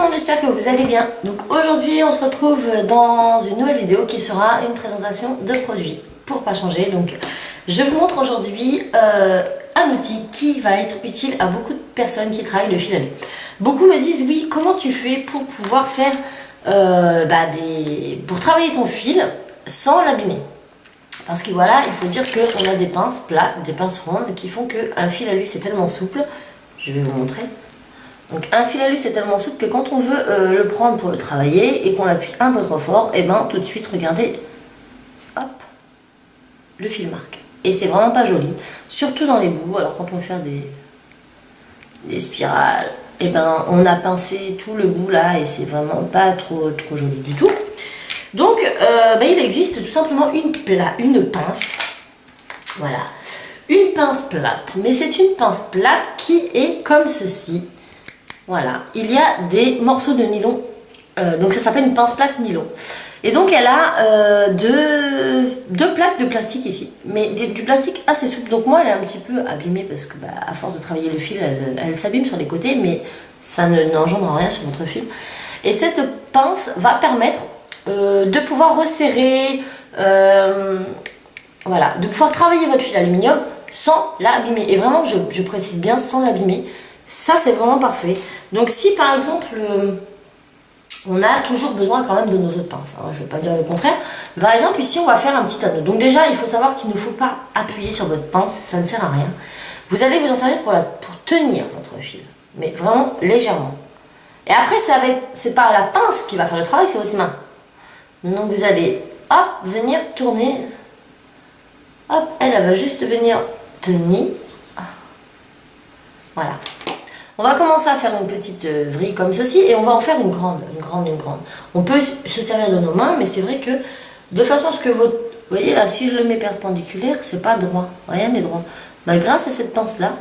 monde, j'espère que vous allez bien. Donc aujourd'hui on se retrouve dans une nouvelle vidéo qui sera une présentation de produits pour pas changer. Donc je vous montre aujourd'hui un outil qui va être utile à beaucoup de personnes qui travaillent le fil à lait. Beaucoup me disent oui, comment tu fais pour pouvoir faire pour travailler ton fil sans l'abîmer. Parce que voilà, il faut dire qu'on a des pinces plates, des pinces rondes qui font qu'un fil à lui c'est tellement souple. Je vais vous montrer. Donc un fil à lui c'est tellement souple que quand on veut le prendre pour le travailler et qu'on appuie un peu trop fort, et ben tout de suite regardez, hop, le fil marque. Et c'est vraiment pas joli, surtout dans les bouts. Alors quand on veut faire des spirales, et ben on a pincé tout le bout là et c'est vraiment pas trop joli du tout. Donc il existe tout simplement une pince, voilà, une pince plate, mais c'est une pince plate qui est comme ceci. Voilà, il y a des morceaux de nylon, donc ça s'appelle une pince plate nylon. Et donc elle a deux plaques de plastique ici, mais du plastique assez souple. Donc moi elle est un petit peu abîmée parce que à force de travailler le fil, elle s'abîme sur les côtés, mais ça n'engendre rien sur votre fil. Et cette pince va permettre de pouvoir resserrer, voilà, de pouvoir travailler votre fil aluminium sans l'abîmer. Et vraiment, je précise bien, sans l'abîmer. Ça, c'est vraiment parfait. Donc, si par exemple, on a toujours besoin quand même de nos autres pinces, hein, je ne vais pas dire le contraire. Mais par exemple, ici, on va faire un petit anneau. Donc déjà, il faut savoir qu'il ne faut pas appuyer sur votre pince, ça ne sert à rien. Vous allez vous en servir pour tenir votre fil, mais vraiment légèrement. Et après, c'est pas la pince qui va faire le travail, c'est votre main. Donc vous allez, hop, venir tourner. Hop, elle va juste venir tenir. Voilà. On va commencer à faire une petite vrille comme ceci et on va en faire une grande. On peut se servir de nos mains, mais c'est vrai que de façon à ce que votre... Vous voyez là, si je le mets perpendiculaire, c'est pas droit. Rien n'est droit. Grâce à cette pince-là,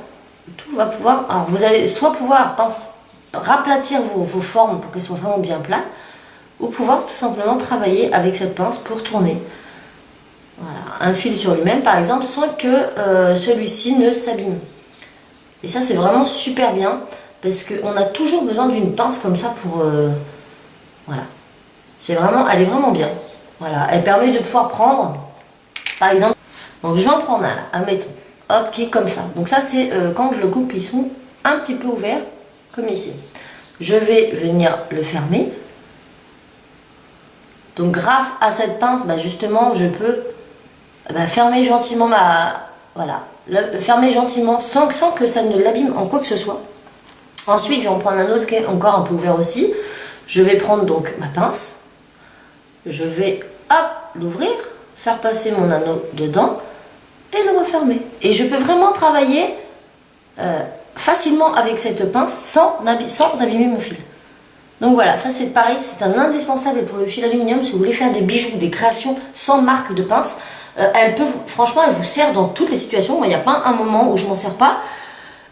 tout va pouvoir... Alors vous allez soit pouvoir raplatir vos formes pour qu'elles soient vraiment bien plates, ou pouvoir tout simplement travailler avec cette pince pour tourner. Voilà, un fil sur lui-même par exemple, sans que celui-ci ne s'abîme. Et ça c'est vraiment super bien, parce qu'on a toujours besoin d'une pince comme ça pour... voilà. Elle est vraiment bien. Voilà, elle permet de pouvoir prendre, par exemple... Donc je vais en prendre un là, admettons. Hop, qui est comme ça. Donc ça c'est quand je le coupe, ils sont un petit peu ouverts, comme ici. Je vais venir le fermer. Donc grâce à cette pince, justement, je peux fermer gentiment voilà, fermer gentiment sans que ça ne l'abîme en quoi que ce soit. Ensuite, je vais en prendre un autre qui est encore un peu ouvert aussi. Je vais prendre donc ma pince. Je vais, hop, l'ouvrir, faire passer mon anneau dedans et le refermer. Et je peux vraiment travailler facilement avec cette pince sans abîmer mon fil. Donc voilà, ça c'est pareil, c'est un indispensable pour le fil aluminium. Si vous voulez faire des bijoux, des créations sans marque de pince, franchement, elle vous sert dans toutes les situations. Moi, il n'y a pas un moment où je m'en sers pas.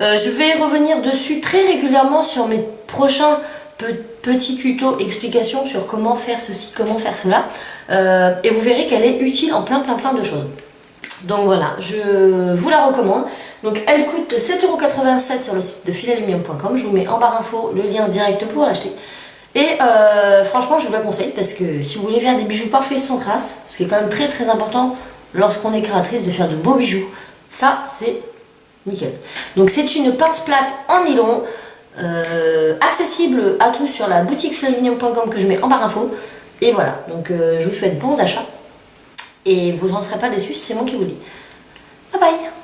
Je vais revenir dessus très régulièrement sur mes prochains petits tutos, explications sur comment faire ceci, comment faire cela. Et vous verrez qu'elle est utile en plein de choses. Donc voilà, je vous la recommande. Donc elle coûte 7,87 € sur le site de filaluminium.com. Je vous mets en barre info le lien direct pour l'acheter. Et franchement, je vous la conseille parce que si vous voulez faire des bijoux parfaits sans crasse, ce qui est quand même très important lorsqu'on est créatrice, de faire de beaux bijoux, ça c'est nickel. Donc c'est une pince plate en nylon, accessible à tous sur la boutique filaluminium.com que je mets en barre info. Et voilà, donc je vous souhaite bons achats et vous n'en serez pas déçus, c'est moi qui vous le dis. Bye bye.